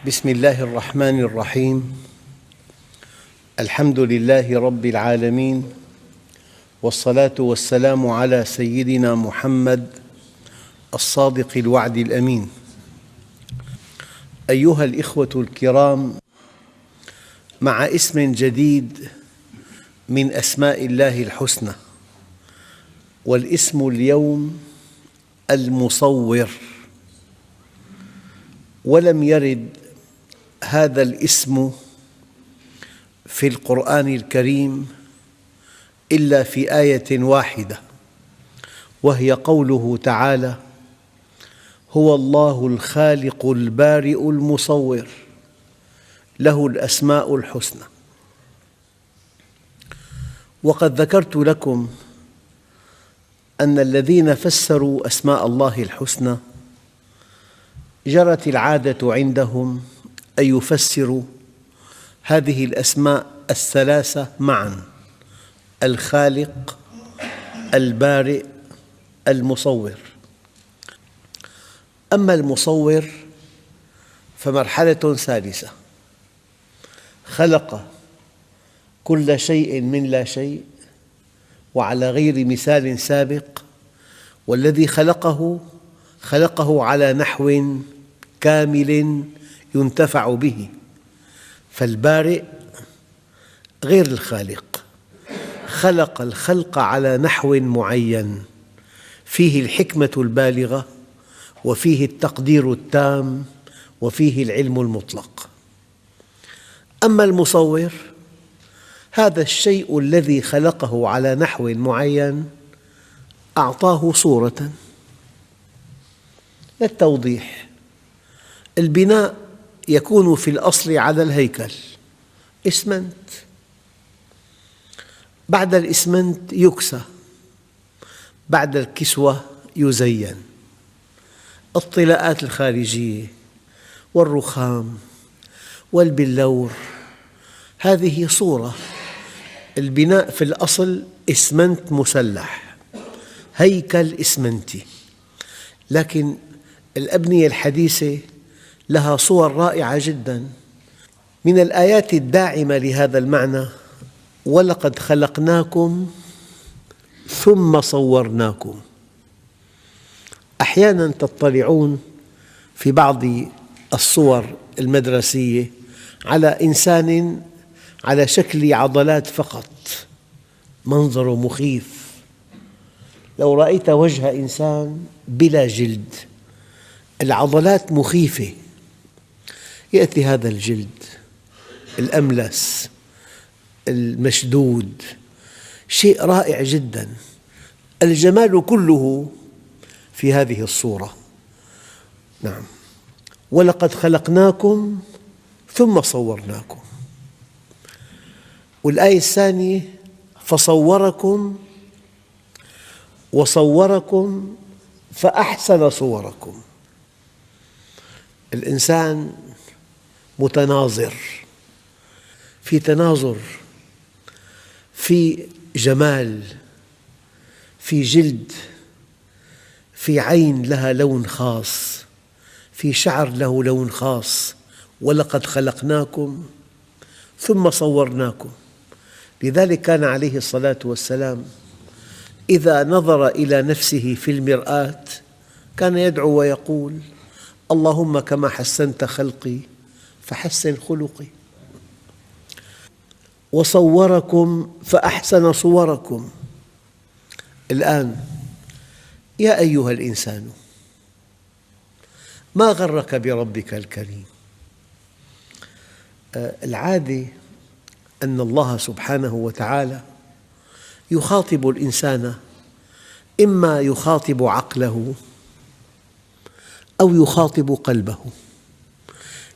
بسم الله الرحمن الرحيم. الحمد لله رب العالمين، والصلاة والسلام على سيدنا محمد الصادق الوعد الأمين. أيها الإخوة الكرام، مع اسم جديد من أسماء الله الحسنى، والاسم اليوم المصور. ولم يرد هذا الاسم في القرآن الكريم إلا في آية واحدة، وهي قوله تعالى: هو الله الخالق البارئ المصور، له الأسماء الحسنى. وقد ذكرت لكم أن الذين فسروا أسماء الله الحسنى جرت العادة عندهم أن يفسروا هذه الأسماء الثلاثة معاً: الخالق، البارئ، المصور. أما المصور فمرحلة ثالثة، خلق كل شيء من لا شيء وعلى غير مثال سابق، والذي خلقه على نحو كامل ينتفع به. فالبارئ غير الخالق، خلق الخلق على نحو معين فيه الحكمة البالغة، وفيه التقدير التام، وفيه العلم المطلق. أما المصور، هذا الشيء الذي خلقه على نحو معين أعطاه صورة. للتوضيح، البناء يكون في الأصل على الهيكل إسمنت، بعد الإسمنت يكسى، بعد الكسوة يزين. الطلاءات الخارجية والرخام والبلور هذه صورة. البناء في الأصل إسمنت مسلح، هيكل إسمنتي. لكن الأبنية الحديثة لها صور رائعة جداً. من الآيات الداعمة لهذا المعنى: ولقد خلقناكم ثم صورناكم. أحياناً تطلعون في بعض الصور المدرسية على إنسان على شكل عضلات فقط، منظر مخيف. لو رأيت وجه إنسان بلا جلد، العضلات مخيفة، يأتي هذا الجلد الأملس المشدود، شيء رائع جداً. الجمال كله في هذه الصورة. نعم، ولقد خلقناكم ثم صورناكم. والآية الثانية: فصوركم وصوركم فأحسن صوركم. الإنسان متناظر، في تناظر، في جمال، في جلد، في عين لها لون خاص، في شعر له لون خاص. ولقد خلقناكم ثم صورناكم. لذلك كان عليه الصلاة والسلام إذا نظر إلى نفسه في المرآة كان يدعو ويقول: اللهم كما حسنت خلقي فحسن خلقي. وصوركم فأحسن صوركم. الآن يا أيها الإنسان، ما غرك بربك الكريم؟ العادة أن الله سبحانه وتعالى يخاطب الإنسان، إما يخاطب عقله أو يخاطب قلبه،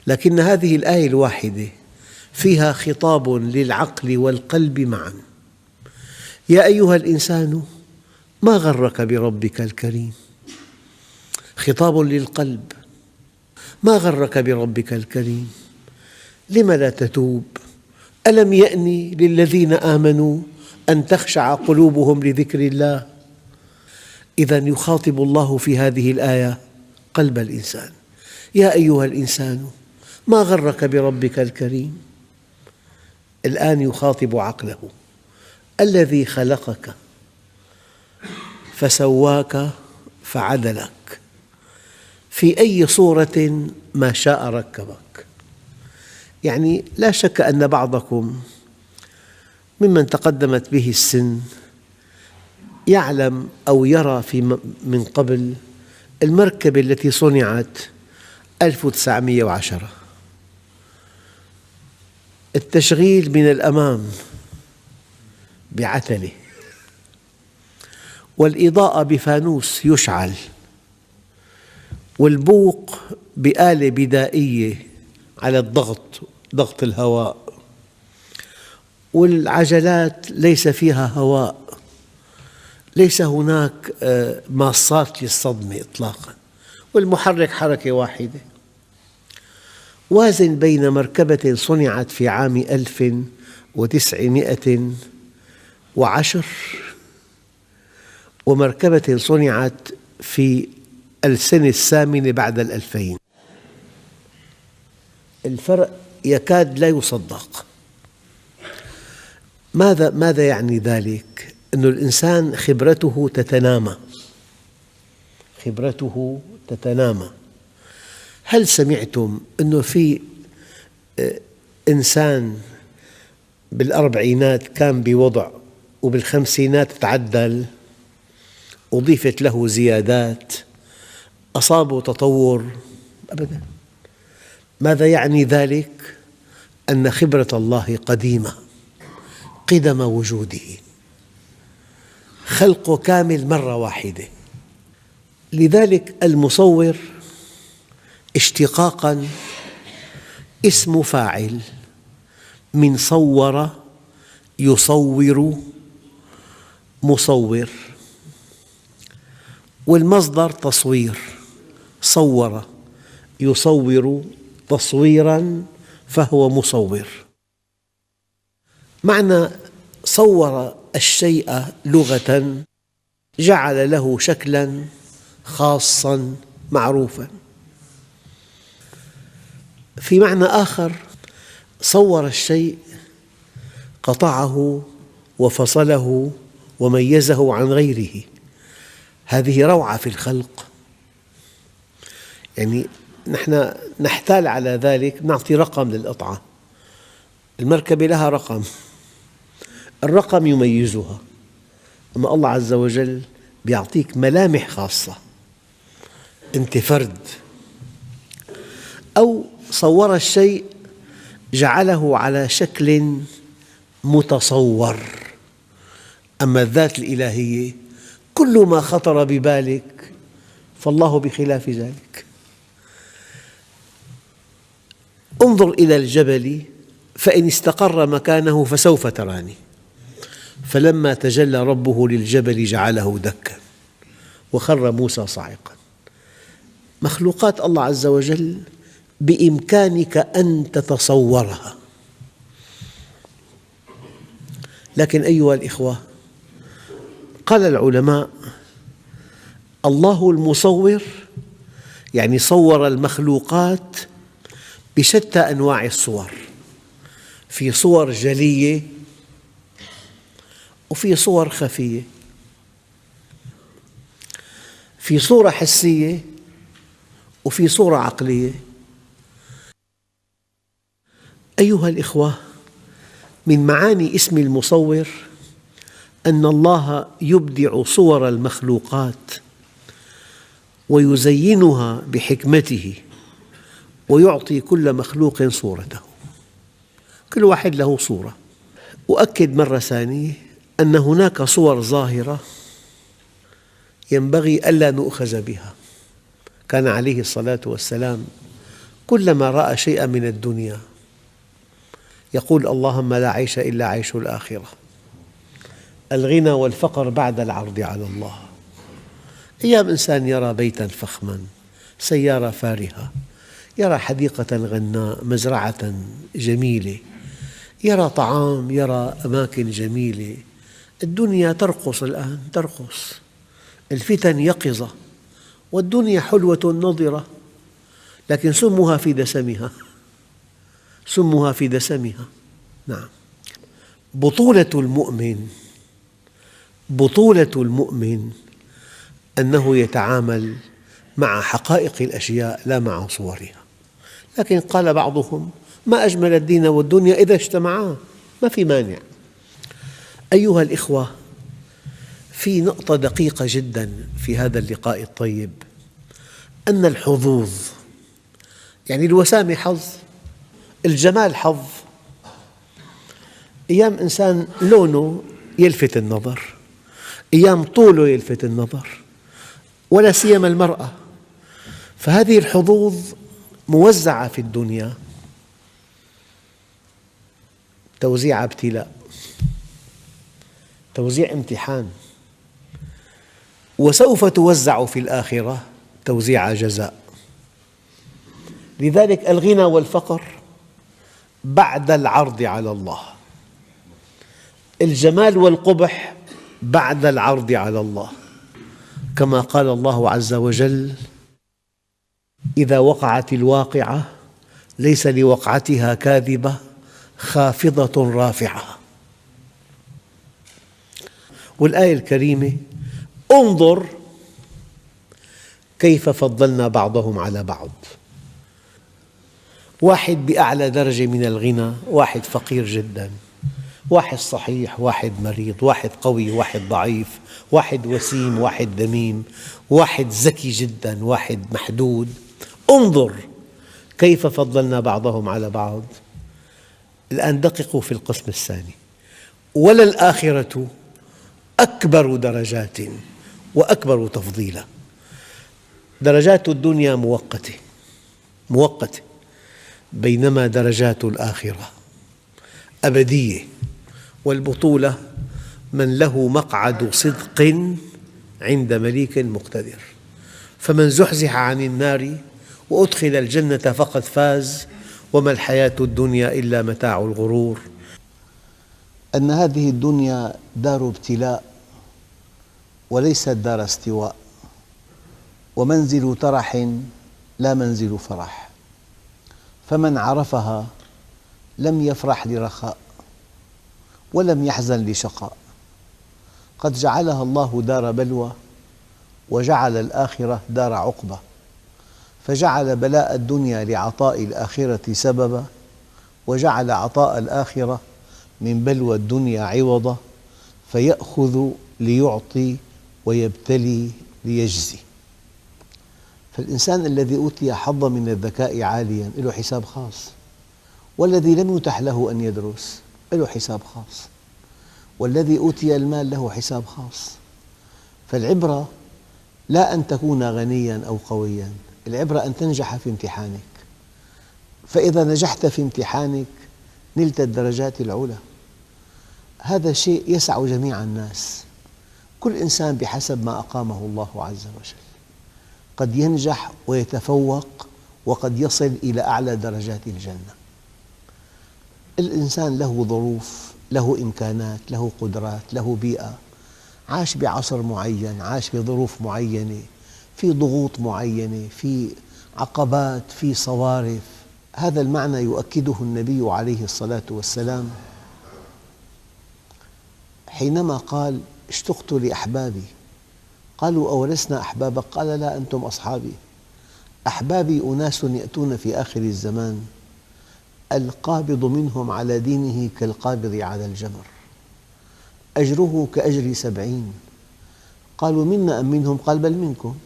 لكن هذه الآية الواحدة فيها خطاب للعقل والقلب معاً. يا أيها الإنسان ما غرك بربك الكريم، خطاب للقلب. ما غرك بربك الكريم؟ لم لا تتوب؟ ألم يأن للذين آمنوا أن تخشع قلوبهم لذكر الله؟ إذن يخاطب الله في هذه الآية قلب الإنسان. يا أيها الإنسان ما غرك بربك الكريم. الآن يخاطب عقله: الذي خلقك فسواك فعدلك في أي صورة ما شاء ركبك. يعني لا شك أن بعضكم ممن تقدمت به السن يعلم أو يرى من قبل المركبة التي صنعت 1910، التشغيل من الأمام بعتلة، والإضاءة بفانوس يشعل، والبوق بآلة بدائية على ضغط الهواء، والعجلات ليس فيها هواء، ليس هناك ماصات للصدمة إطلاقاً، والمحرك حركة واحدة. وازن بين مركبة صنعت في عام 1910 ومركبة صنعت في السنة الثامنة بعد 2000. الفرق يكاد لا يصدق. ماذا يعني ذلك؟ أن الإنسان خبرته تتنامى. هل سمعتم أنه في إنسان بالأربعينات كان بوضع وبالخمسينات تعدل، أضيفت له زيادات، أصابه تطور؟ أبداً. ماذا يعني ذلك؟ أن خبرة الله قديمة قدم وجوده، خلقه كامل مرة واحدة. لذلك المصور اشتقاقاً اسم فاعل من صور يصور مصور، والمصدر تصوير، صور يصور تصويراً فهو مصور. معنى صور الشيء لغة جعل له شكلاً خاصاً معروفاً. في معنى آخر صور الشيء قطعه وفصله وميزه عن غيره. هذه روعة في الخلق. يعني نحن نحتال على ذلك، نعطي رقم للقطعة، المركبة لها رقم، الرقم يميزها، أما الله عز وجل يعطيك ملامح خاصة، أنت فرد. أو صور الشيء جعله على شكل متصور. أما الذات الإلهية كل ما خطر ببالك فالله بخلاف ذلك. انظر إلى الجبل فإن استقر مكانه فسوف تراني، فلما تجلى ربه للجبل جعله دكاً وخر موسى صاعقاً. مخلوقات الله عز وجل بإمكانك أن تتصورها. لكن أيها الإخوة، قال العلماء: الله المصور، يعني صور المخلوقات بشتى أنواع الصور، في صور جلية وفي صور خفية، في صورة حسية وفي صورة عقلية. أيها الإخوة، من معاني اسم المصور أن الله يبدع صور المخلوقات ويزينها بحكمته ويعطي كل مخلوق صورته، كل واحد له صورة. أؤكد مرة ثانية أن هناك صور ظاهرة ينبغي ألا نؤخذ بها. كان عليه الصلاة والسلام كلما رأى شيئاً من الدنيا يقول: اللهم لا عيش إلا عيش الآخرة، الغنى والفقر بعد العرض على الله. أيام إنسان يرى بيتاً فخماً، سيارة فارهة، يرى حديقة غناء، مزرعة جميلة، يرى طعام، يرى أماكن جميلة. الدنيا ترقص الآن، ترقص، الفتن يقظة، والدنيا حلوة نضرة، لكن سمها في دسمها. سمها في دسمها. نعم. بطولة المؤمن أنه يتعامل مع حقائق الأشياء لا مع صورها. لكن قال بعضهم: ما أجمل الدين والدنيا إذا اجتمعا، ما في مانع. أيها الإخوة، في نقطة دقيقة جدا في هذا اللقاء الطيب، أن الحظوظ، يعني الوسامة حظ، الجمال حظ. أيام إنسان لونه يلفت النظر، أيام طوله يلفت النظر، ولا سيما المرأة. فهذه الحظوظ موزعة في الدنيا توزيع ابتلاء، توزيع امتحان، وسوف توزع في الآخرة توزيع جزاء. لذلك الغنى والفقر بعد العرض على الله، الجمال والقبح بعد العرض على الله، كما قال الله عز وجل: إذا وقعت الواقعة ليس لوقعتها كاذبة خافضة رافعة. والآية الكريمة: انظر كيف فضلنا بعضهم على بعض. واحد بأعلى درجة من الغنى، واحد فقير جدا، واحد صحيح، واحد مريض، واحد قوي، واحد ضعيف، واحد وسيم، واحد دميم، واحد ذكي جدا، واحد محدود. انظر كيف فضلنا بعضهم على بعض. الآن دققوا في القسم الثاني: وللآخرة أكبر درجات وأكبر تفضيلا. درجات الدنيا مؤقتة، بينما درجات الآخرة أبدية. والبطولة من له مقعد صدق عند مليك مقتدر. فمن زحزح عن النار وأدخل الجنة فقد فاز، وما الحياة الدنيا إلا متاع الغرور. أن هذه الدنيا دار ابتلاء وليست دار استواء، ومنزل ترح لا منزل فرح، فمن عرفها لم يفرح لرخاء ولم يحزن لشقاء. قد جعلها الله دار بلوى وجعل الآخرة دار عقبة، فجعل بلاء الدنيا لعطاء الآخرة سببا، وجعل عطاء الآخرة من بلوى الدنيا عوضا، فيأخذ ليعطي ويبتلي ليجزي. فالإنسان الذي أوتي حظاً من الذكاء عالياً له حساب خاص، والذي لم يتح له أن يدرس له حساب خاص، والذي أوتي المال له حساب خاص. فالعبرة لا أن تكون غنياً أو قوياً، العبرة أن تنجح في امتحانك، فإذا نجحت في امتحانك نلت الدرجات العلى. هذا شيء يسع جميع الناس، كل إنسان بحسب ما أقامه الله عز وجل. قد ينجح ويتفوق، وقد يصل إلى أعلى درجات الجنة. الإنسان له ظروف، له إمكانات، له قدرات، له بيئة، عاش بعصر معين، عاش بظروف معينة، في ضغوط معينة، في عقبات، في صوارف. هذا المعنى يؤكده النبي عليه الصلاة والسلام حينما قال: اشتقت لأحبابي. قالوا: أولسنا أحبابك؟ قال: لا، أنتم أصحابي. أحبابي أناس يأتون في آخر الزمان القابض منهم على دينه كالقابض على الجمر، أجره كأجر 70. قالوا: منا أم منهم؟ قال: بل منكم،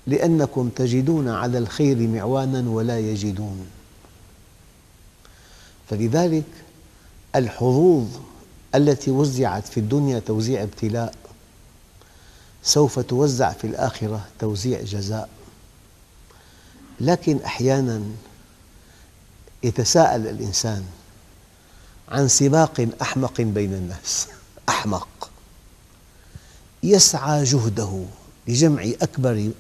لأنكم تجدون على الخير معوانا ولا يجدون. فلذلك الحظوظ التي وزعت في الدنيا توزيع ابتلاء سوف توزع في الآخرة توزيع جزاء. لكن أحياناً يتساءل الإنسان عن سباق أحمق بين الناس، أحمق يسعى جهده لجمع أكبر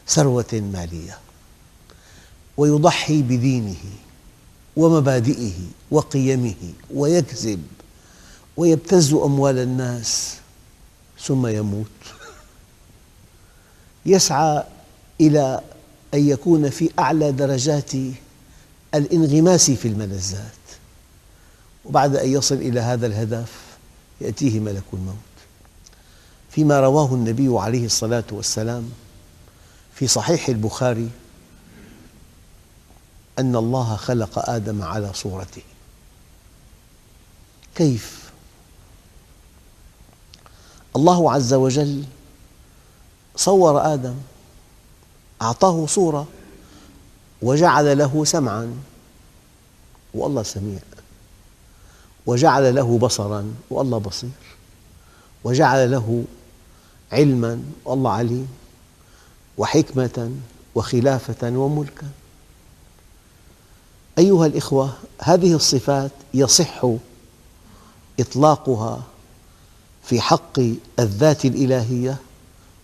ثروة مالية، ويضحي بدينه ومبادئه وقيمه، ويكذب ويبتز أموال الناس، ثم يموت. يسعى إلى أن يكون في أعلى درجات الانغماس في الملذات، وبعد أن يصل إلى هذا الهدف يأتيه ملك الموت. فيما رواه النبي عليه الصلاة والسلام في صحيح البخاري أن الله خلق آدم على صورته. كيف؟ الله عز وجل صور آدم، أعطاه صورة وجعل له سمعاً، والله سميع، وجعل له بصراً، والله بصير، وجعل له علماً، والله عليم، وحكمة وخلافة وملكاً. أيها الإخوة، هذه الصفات يصح إطلاقها في حق الذات الإلهية،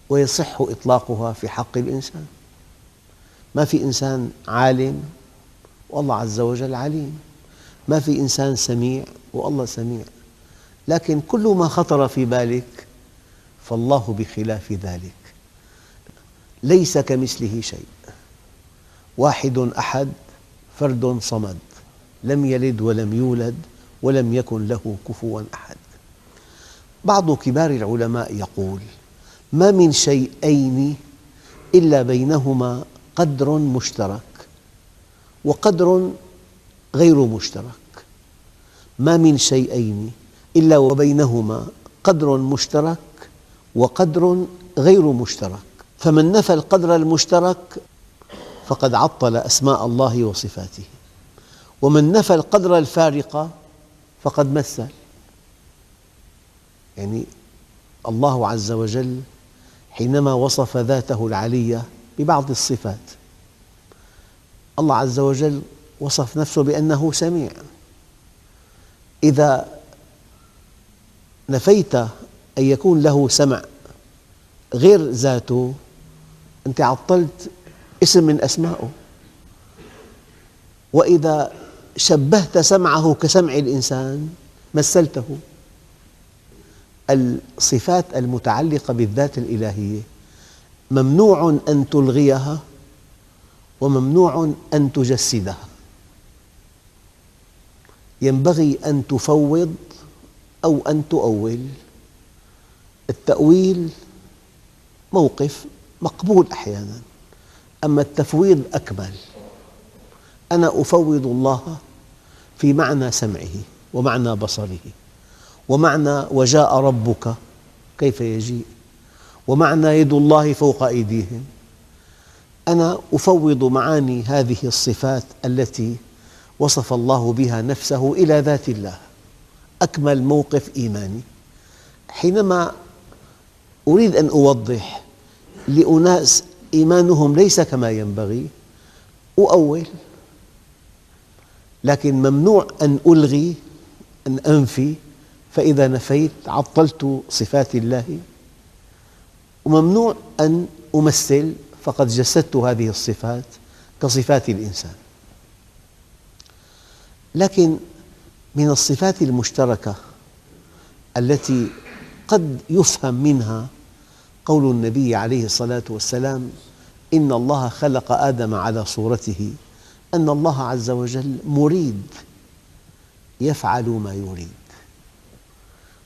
ويصح إطلاقها في حق الإنسان. ما في إنسان عالم والله عز وجل عليم، ما في إنسان سميع والله سميع، لكن كل ما خطر في بالك فالله بخلاف ذلك. ليس كمثله شيء، واحد أحد فرد صمد، لم يلد ولم يولد ولم يكن له كفواً أحد. بعض كبار العلماء يقول: ما من شيئين إلا بينهما قدر مشترك وقدر غير مشترك، ما من شيئين إلا وبينهما قدر مشترك وقدر غير مشترك، فمن نفى القدر المشترك فقد عطل أسماء الله وصفاته، ومن نفى القدر الفارق فقد مثل. يعني الله عز وجل حينما وصف ذاته العلية ببعض الصفات، الله عز وجل وصف نفسه بأنه سميع. إذا نفيت أن يكون له سمع غير ذاته أنت عطلت اسم من أسمائه. وإذا شبهت سمعه كسمع الإنسان مثلته. الصفات المتعلقة بالذات الإلهية ممنوع أن تلغيها وممنوع أن تجسدها، ينبغي أن تفوض أو أن تؤول. التأويل موقف مقبول أحياناً، أما التفويض أكمل. أنا أفوض الله في معنى سمعه ومعنى بصره ومعنى وجاء ربك كيف يجيء ومعنى يد الله فوق أيديهم. أنا أفوض معاني هذه الصفات التي وصف الله بها نفسه إلى ذات الله. أكمل موقف إيماني. حينما أريد أن أوضح لأناس إيمانهم ليس كما ينبغي أؤول، لكن ممنوع أن ألغي، أن أنفي، فإذا نفيت عطلت صفات الله، وممنوع أن أمثل، فقد جسدت هذه الصفات كصفات الإنسان. لكن من الصفات المشتركة التي قد يفهم منها قول النبي عليه الصلاة والسلام: إن الله خلق آدم على صورته، أن الله عز وجل مريد يفعل ما يريد،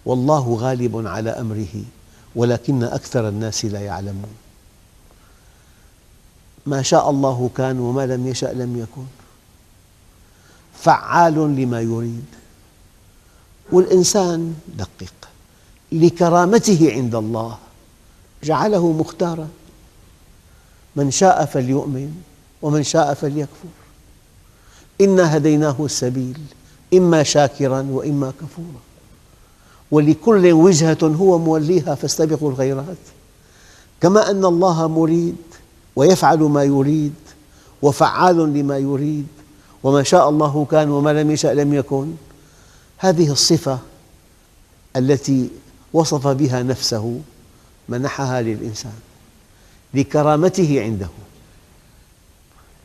والله غالب على أمره ولكن أكثر الناس لا يعلمون. ما شاء الله كان وما لم يشأ لم يكن، فعال لما يريد. والإنسان دقق، لكرامته عند الله جعله مختاراً، من شاء فليؤمن ومن شاء فليكفر، إنا هديناه السبيل إما شاكراً وإما كفوراً، ولكل وجهة هو موليها فاستبقوا الخيرات. كما أن الله مريد ويفعل ما يريد وفعال لما يريد، وما شاء الله كان وما لم يشأ لم يكن، هذه الصفة التي وصف بها نفسه منحها للإنسان لكرامته عنده.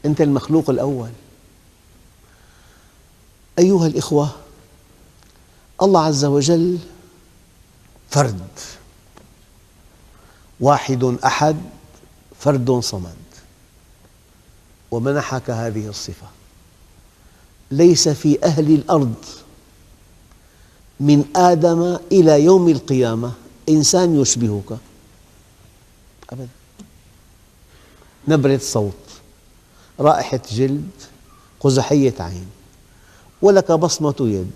أنت المخلوق الأول. أيها الإخوة، الله عز وجل فرد، واحد أحد فرد صمد، ومنحك هذه الصفة. ليس في أهل الأرض من آدم إلى يوم القيامة إنسان يشبهك أبدا. نبرة صوت، رائحة جلد، قزحية عين، ولك بصمة يد،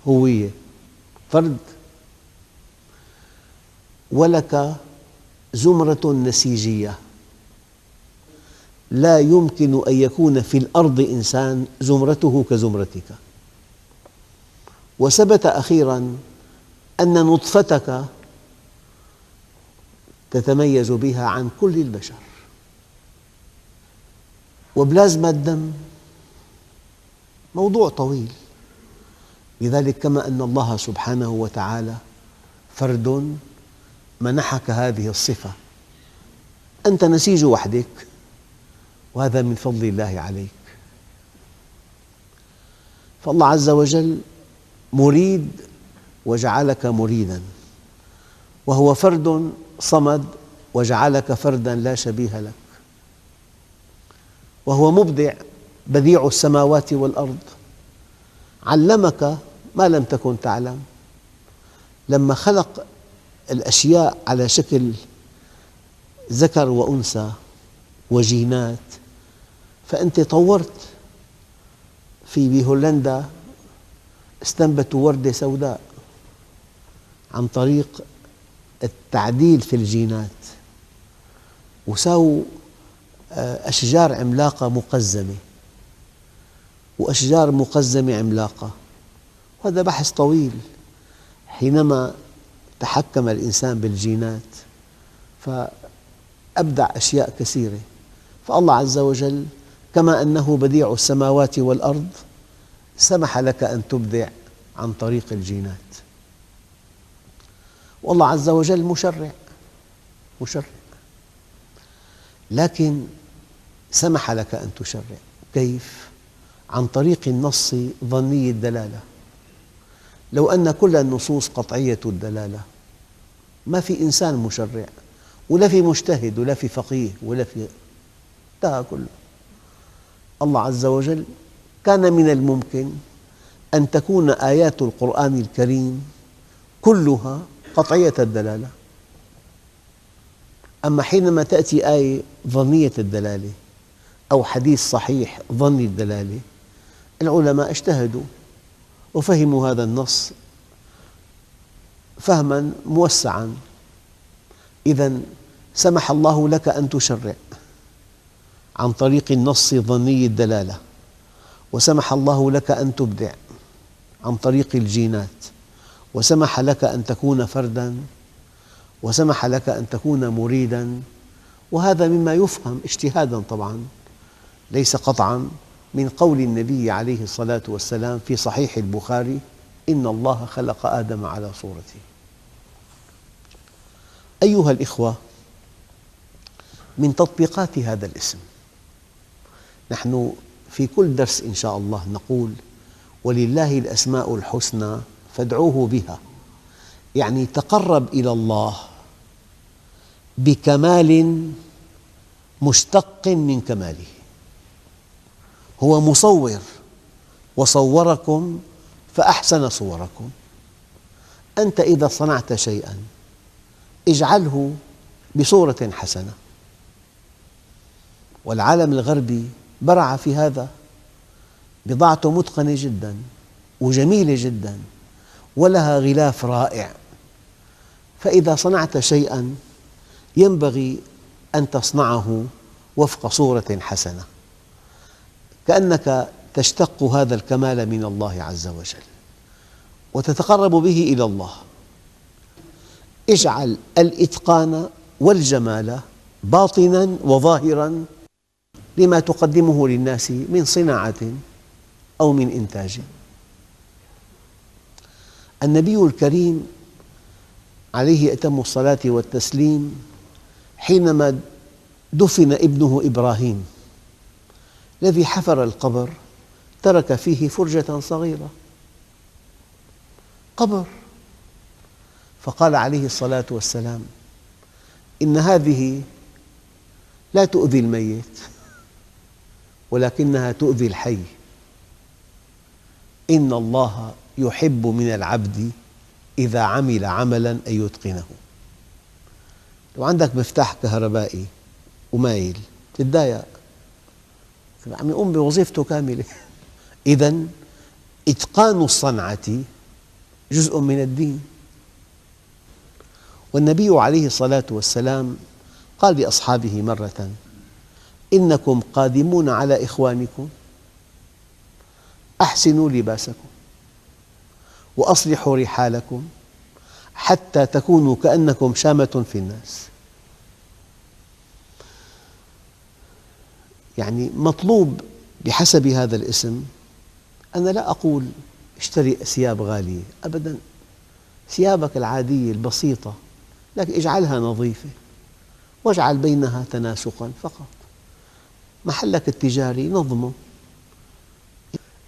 هوية، فرد، ولك زمرة نسيجية. لا يمكن أن يكون في الأرض إنسان زمرته كزمرتك. وثبت أخيراً أن نطفتك تتميز بها عن كل البشر. وبلازما الدم موضوع طويل. لذلك كما أن الله سبحانه وتعالى فرد منحك هذه الصفة، أنت نسيج وحدك، وهذا من فضل الله عليك. فالله عز وجل مريد وجعلك مريداً، وهو فرد صمد وجعلك فرداً لا شبيه لك، وهو مبدع بديع السماوات والأرض، علمك ما لم تكن تعلم. لما خلق الأشياء على شكل ذكر وأنثى وجينات، فأنت طورت. بهولندا استنبتوا وردة سوداء عن طريق التعديل في الجينات، وساووا أشجار عملاقة مقزمة وأشجار مقزمة عملاقة، وهذا بحث طويل. حينما تحكم الإنسان بالجينات فأبدع أشياء كثيرة. فالله عز وجل كما أنه بديع السماوات والأرض سمح لك أن تبدع عن طريق الجينات. والله عز وجل مشرع، لكن سمح لك أن تشرع. كيف؟ عن طريق النص ظني الدلالة. لو أن كل النصوص قطعية الدلالة ما في إنسان مشرع، ولا في مجتهد، ولا في فقيه، ولا في انتهى كله. الله عز وجل كان من الممكن أن تكون آيات القرآن الكريم كلها قطعية الدلالة، أما حينما تأتي آية ظنية الدلالة أو حديث صحيح ظني الدلالة، العلماء اجتهدوا وفهموا هذا النص فهماً موسعاً. إذن سمح الله لك أن تشرع عن طريق النص ظني الدلالة، وسمح الله لك أن تبدع عن طريق الجينات، وسمح لك أن تكون فرداً، وسمح لك أن تكون مريداً. وهذا مما يفهم اجتهاداً طبعاً، ليس قطعاً، من قول النبي عليه الصلاة والسلام في صحيح البخاري: إن الله خلق آدم على صورته. أيها الإخوة، من تطبيقات هذا الاسم، نحن في كل درس إن شاء الله نقول: ولله الأسماء الحسنى فادعوه بها. يعني تقرب إلى الله بكمال مشتق من كماله. هو مصور، وصوركم فأحسن صوركم. أنت إذا صنعت شيئاً اجعله بصورة حسنة. والعالم الغربي برع في هذا، بضاعته متقنة جداً وجميلة جداً ولها غلاف رائع. فإذا صنعت شيئاً ينبغي أن تصنعه وفق صورة حسنة، كأنك تشتق هذا الكمال من الله عز وجل وتتقرب به إلى الله. اجعل الإتقان والجمال باطناً وظاهراً لما تقدمه للناس من صناعة أو من إنتاج. النبي الكريم عليه أتم الصلاة والتسليم حينما دفن ابنه إبراهيم الذي حفر القبر ترك فيه فرجة صغيرة، قبر، فقال عليه الصلاة والسلام: إن هذه لا تؤذي الميت ولكنها تؤذي الحي. إن الله يحب من العبد إذا عمل عملاً أن يتقنه. لو عندك مفتاح كهربائي ومايل تتضايق، عم يقوم بوظيفته كاملة. إذن إتقان الصنعة جزء من الدين. والنبي عليه الصلاة والسلام قال لأصحابه مرة: إنكم قادمون على إخوانكم، أحسنوا لباسكم وأصلحوا رحالكم حتى تكونوا كأنكم شامة في الناس. يعني مطلوب بحسب هذا الاسم. أنا لا أقول اشتري ثياب غالية أبداً، ثيابك العادية البسيطة، لكن اجعلها نظيفة واجعل بينها تناسقاً فقط. محلك التجاري نظمه.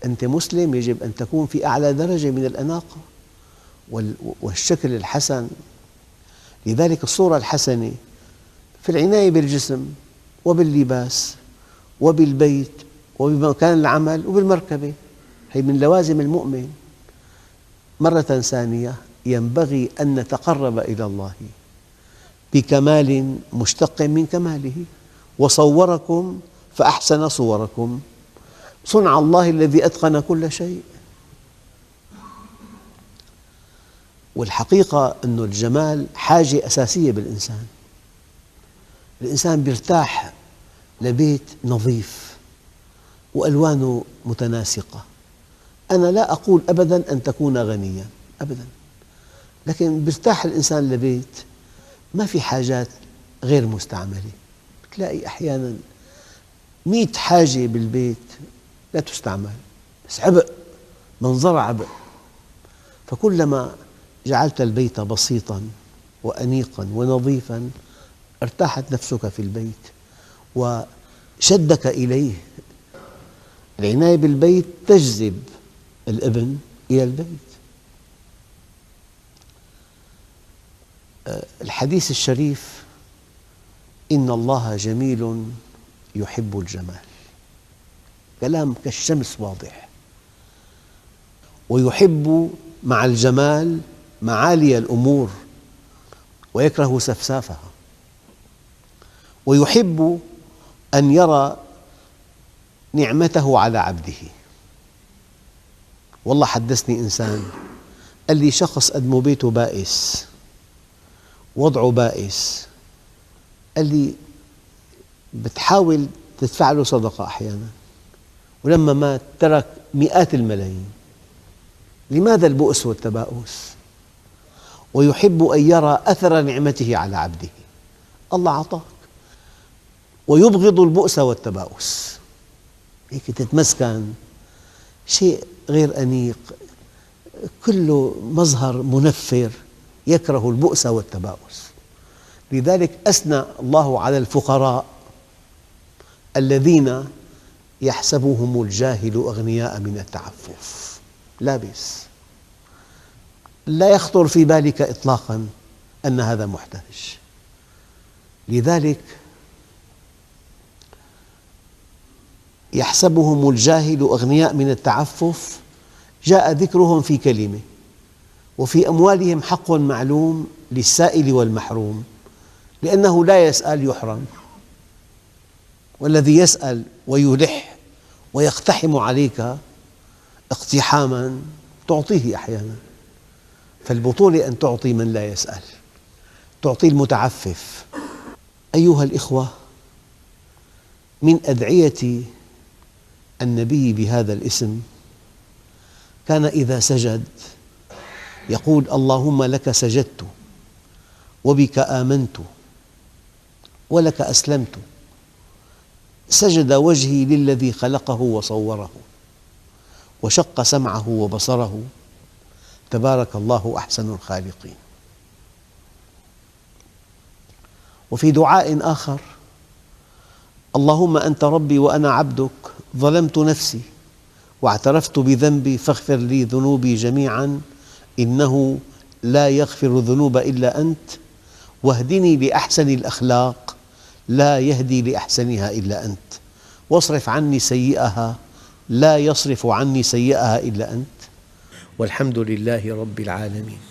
أنت مسلم، يجب أن تكون في أعلى درجة من الأناقة والشكل الحسن. لذلك الصورة الحسنة في العناية بالجسم وباللباس وبالبيت وبمكان العمل وبالمركبة، هي من لوازم المؤمن. مرة ثانية، ينبغي أن نتقرب إلى الله بكمال مشتق من كماله. وصوركم فأحسن صوركم، صنع الله الذي أتقن كل شيء. والحقيقة أن الجمال حاجة أساسية بالإنسان. الإنسان يرتاح لبيت نظيف وألوانه متناسقة. أنا لا أقول أبداً أن تكون غنياً أبداً، لكن يرتاح الإنسان لبيت ما في حاجات غير مستعملة. تلاقي أحياناً 100 حاجة بالبيت لا تستعمل، بس عبء، منظر عبء. فكلما جعلت البيت بسيطاً وأنيقاً ونظيفاً ارتاحت نفسك في البيت وشدك إليه. العناية بالبيت تجذب الابن إلى البيت. الحديث الشريف: إن الله جميل يحب الجمال، كلام كالشمس واضح. ويحب مع الجمال معالي الأمور ويكره سفسافها. ويحب أن يرى نعمته على عبده. والله حدثني إنسان قال لي: شخص قدمه بيته بائس، وضعه بائس، قال لي بتحاول تدفع له صدقة أحياناً، ولما مات ترك مئات الملايين. لماذا البؤس والتباؤس؟ ويحب أن يرى أثر نعمته على عبده. الله أعطاك. ويبغض البؤس والتباؤس. هيك تتمسكن شيء غير أنيق، كله مظهر منفر، يكره البؤس والتباؤس. لذلك أثنى الله على الفقراء الذين يحسبهم الجاهل أغنياء من التعفف. لا بأس، لا يخطر في بالك إطلاقاً أن هذا محتاج. لذلك يحسبهم الجاهل أغنياء من التعفف، جاء ذكرهم في كلمة: وفي أموالهم حق معلوم للسائل والمحروم. لأنه لا يسأل يحرم، والذي يسأل ويلح ويقتحم عليك اقتحاماً تعطيه أحياناً. فالبطولة أن تعطي من لا يسأل، تعطي المتعفف. أيها الإخوة، من أدعية النبي بهذا الاسم كان إذا سجد يقول: اللهم لك سجدت وبك آمنت ولك أسلمت، سجد وجهي للذي خلقه وصوره وشق سمعه وبصره، تبارك الله أحسن الخالقين. وفي دعاء آخر: اللهم أنت ربي وأنا عبدك، ظلمت نفسي واعترفت بذنبي فاغفر لي ذنوبي جميعاً، إنه لا يغفر الذنوب إلا أنت، واهدني لأحسن الأخلاق لا يهدي لأحسنها إلا أنت، واصرف عني سيئها لا يصرف عني سيئها إلا أنت، والحمد لله رب العالمين.